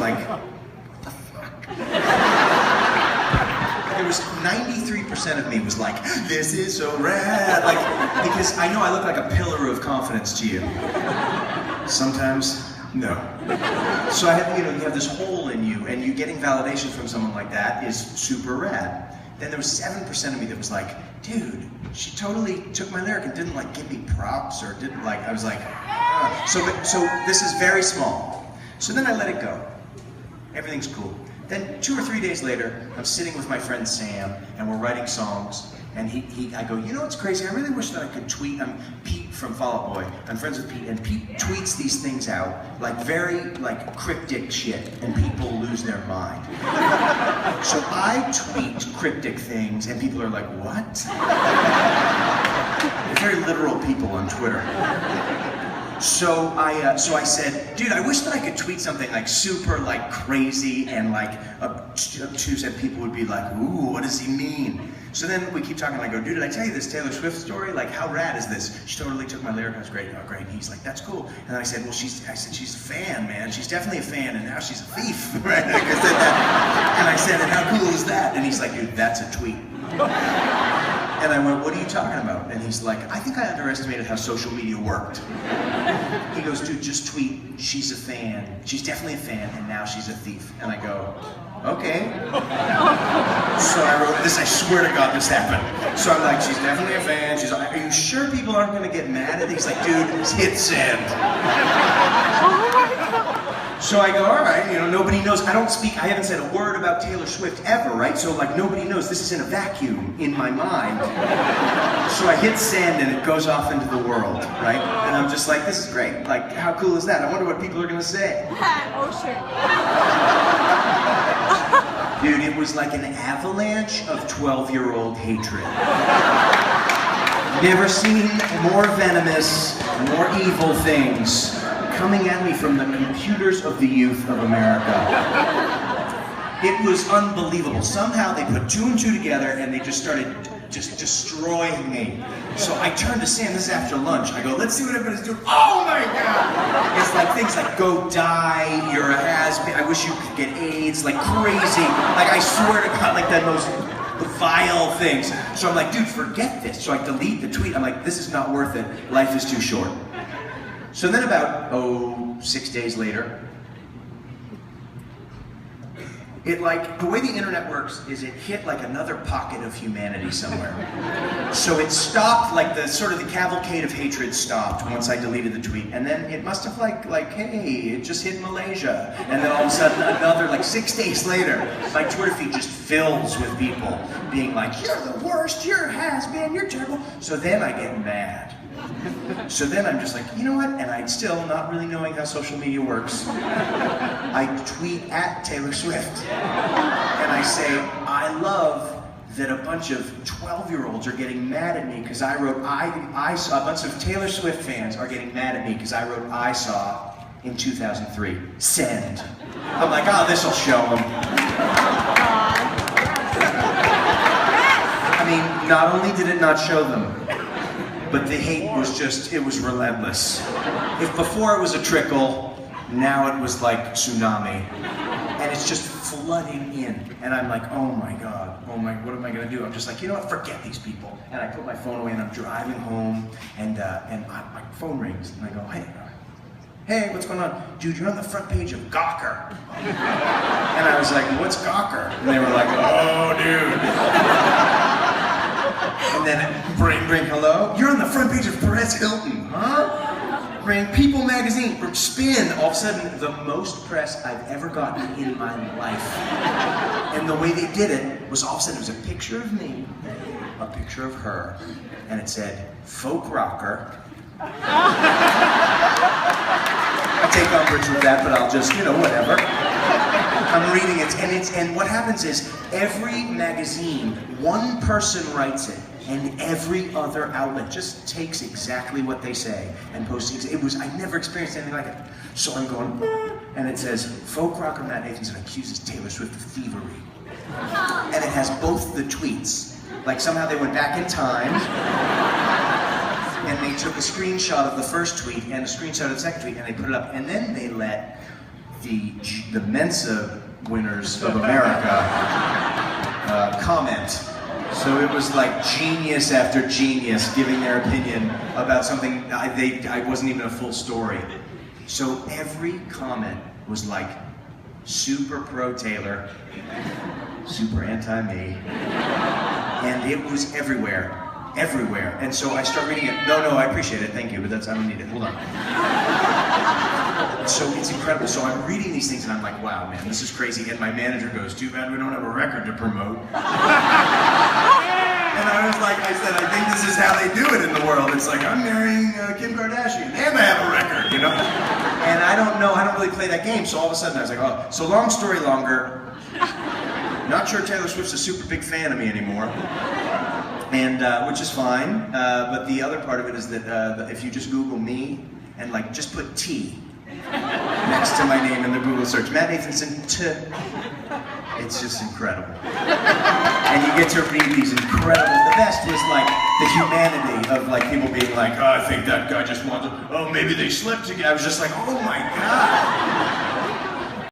like, what the fuck? There was 93% of me was like, this is so rad. Like, because I know I look like a pillar of confidence to you. Sometimes, no. So I have, you have this hole in you, and you getting validation from someone like that is super rad. Then there was 7% of me that was like, dude, she totally took my lyric and didn't like give me props or didn't like, I was like, So this is very small. So then I let it go. Everything's cool. Then 2 or 3 days later, I'm sitting with my friend Sam, and we're writing songs, and I go, you know what's crazy? I really wish that I could tweet. I'm Pete from Fall Out Boy. I'm friends with Pete, and Pete tweets these things out, like very like cryptic shit, and people lose their mind. So I tweet cryptic things, and people are like, what? They're very literal people on Twitter. So I said, dude, I wish that I could tweet something like super like crazy and like obtuse, and people would be like, ooh, what does he mean? So then we keep talking, and I go, dude, did I tell you this Taylor Swift story? Like, how rad is this? She totally took my lyric, and I was great, oh great. And he's like, that's cool. And I said, well, she's a fan, man. She's definitely a fan, and now she's a thief, right? Like I said that. And I said, and how cool is that? And he's like, dude, that's a tweet. And I went, what are you talking about? And he's like, I think I underestimated how social media worked. He goes, dude, just tweet, she's a fan. She's definitely a fan, and now she's a thief. And I go, okay. So I wrote this, I swear to God this happened. So I'm like, she's definitely a fan. She's like, are you sure people aren't gonna get mad at me? He's like, dude, hit send. So I go, all right, nobody knows. I haven't said a word about Taylor Swift ever, right? So like nobody knows. This is in a vacuum in my mind. So I hit send and it goes off into the world, right? And I'm just like, this is great. Like, how cool is that? I wonder what people are gonna say. Oh, shit. Dude, it was like an avalanche of 12-year-old hatred. Never seen more venomous, more evil things coming at me from the computers of the youth of America. It was unbelievable. Somehow they put 2 and 2 together and they just started destroying me. So I turned to Sam, this is after lunch, I go, let's see what everybody's doing. Oh my God! It's like things like, go die, you're a has-been, I wish you could get AIDS, like crazy. Like I swear to God, like the most vile things. So I'm like, dude, forget this. So I delete the tweet. I'm like, this is not worth it. Life is too short. So then about, 6 days later, the way the internet works is it hit like another pocket of humanity somewhere. So it stopped, like the cavalcade of hatred stopped once I deleted the tweet. And then it must have hey, it just hit Malaysia. And then all of a sudden another, 6 days later, my Twitter feed just fills with people being like, you're the worst, you're a has-been, you're terrible. So then I get mad. So then I'm just like, you know what? And I'm still not really knowing how social media works. I tweet at Taylor Swift. And I say, I love that a bunch of 12-year-olds are getting mad at me because I wrote, I saw, a bunch of Taylor Swift fans are getting mad at me because I wrote, I saw in 2003. Send. I'm like, this'll show them. I mean, not only did it not show them, but the hate was it was relentless. If before it was a trickle, now it was like tsunami. And it's just flooding in. And I'm like, oh my God, what am I gonna do? I'm just like, you know what, forget these people. And I put my phone away and I'm driving home and my phone rings and I go, hey, what's going on? Dude, you're on the front page of Gawker. And I was like, what's Gawker? And they were like, oh, dude. And then, bring, hello? You're on the front page of Perez Hilton, huh? Bring People magazine, from Spin. All of a sudden, the most press I've ever gotten in my life. And the way they did it was all of a sudden, it was a picture of me, a picture of her, and it said, folk rocker. I take umbrage with that, but I'll just, whatever. I'm reading it, and what happens is, every magazine, one person writes it, and every other outlet just takes exactly what they say and posts it. I never experienced anything like it. So I'm going, and it says, folk rocker Matt Nathanson accuses Taylor Swift of thievery. And it has both the tweets. Like somehow they went back in time, and they took a screenshot of the first tweet and a screenshot of the second tweet, and they put it up, and then they let the Mensa winners of America comment. So it was like genius after genius giving their opinion about something I wasn't even a full story. So every comment was like super pro Taylor, super anti me, and it was everywhere. Everywhere. And so I start reading it. No, I appreciate it, thank you, but I don't need it. Hold on. So it's incredible. So I'm reading these things and I'm like, wow, man, this is crazy. And my manager goes, too bad we don't have a record to promote. And I said, I think this is how they do it in the world. It's like, I'm marrying Kim Kardashian, and I have a record, you know? And I don't really play that game. So all of a sudden I was like, oh, so long story longer. Not sure Taylor Swift's a super big fan of me anymore. And, which is fine, but the other part of it is that if you just Google me and like just put T next to my name in the Google search, Matt Nathanson, it's just incredible. And you get to read these incredible, the best was like the humanity of like people being like, oh, I think that guy just wanted to, oh, maybe they slept together. I was just like, oh my God.